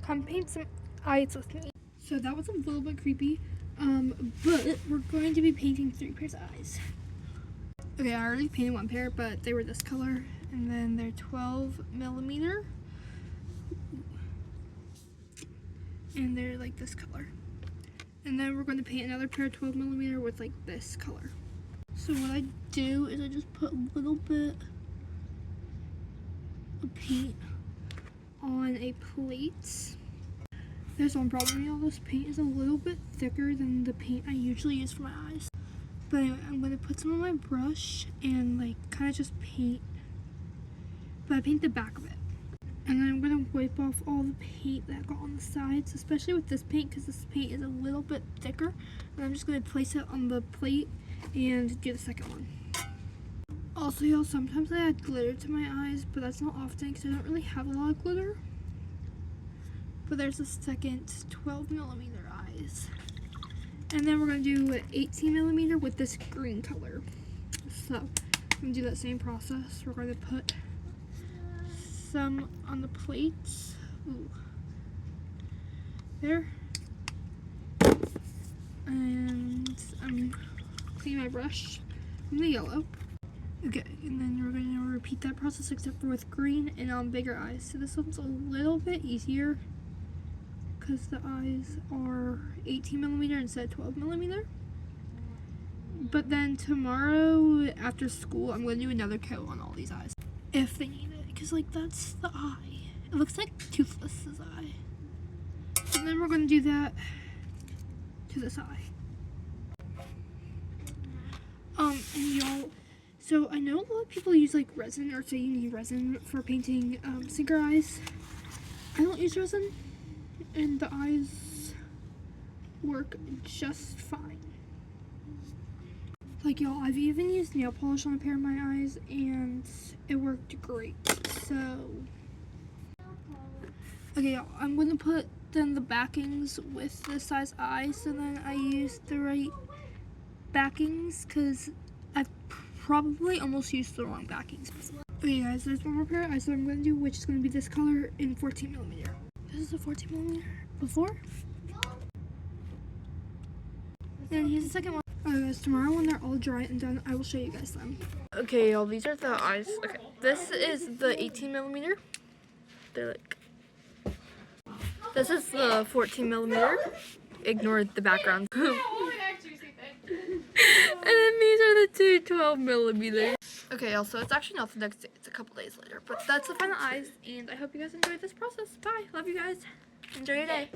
come paint some eyes with me. So that was a little bit creepy, but we're going to be painting 3 pairs of eyes. Okay, I already painted 1 pair, but they were this color, and then they're 12mm, and they're like this color. And then we're going to paint another pair of 12mm with like this color. So what I do is I just put a little bit of paint on a plate. There's one problem, y'all. This paint is a little bit thicker than the paint I usually use for my eyes. But anyway, I'm going to put some on my brush and like kind of just paint. But I paint the back of it. And then I'm going to wipe off all the paint that got on the sides, especially with this paint because this paint is a little bit thicker. And I'm just going to place it on the plate and do the second one. Also, y'all, sometimes I add glitter to my eyes, but that's not often because I don't really have a lot of glitter. But there's a second 12mm eyes. And then we're going to do 18mm with this green color. So, I'm going to do that same process. We're going to put some on the plates. Ooh. There. And I'm cleaning my brush from the yellow. Okay, and then we're going to repeat that process except for with green and on bigger eyes. So this one's a little bit easier because the eyes are 18mm instead of 12mm. But then tomorrow after school, I'm going to do another coat on all these eyes if they need it, because like that's the eye. It looks like Toothless's eye. And then we're going to do that to this eye. And y'all, so I know a lot of people use like resin or say you need resin for painting sinker eyes. I don't use resin, and the eyes work just fine. Like y'all, I've even used nail polish on a pair of my eyes and it worked great. So, okay y'all, I'm gonna put then the backings with the size eye, so then I used the right backings because I've probably almost used the wrong backings. Okay guys, there's one more pair of eyes that I'm gonna do, which is gonna be this color in 14mm. This is a 14mm before. And here's the second one. Alright guys, tomorrow when they're all dry and done, I will show you guys them. Okay y'all, these are the eyes. Okay, this is the 18mm. They're like, this is the 14mm. Ignore the background. And then these are the two 12mm. Okay y'all, so it's actually not the next day, it's a couple days later. But that's the final eyes, and I hope you guys enjoyed this process. Bye, love you guys. Enjoy your day.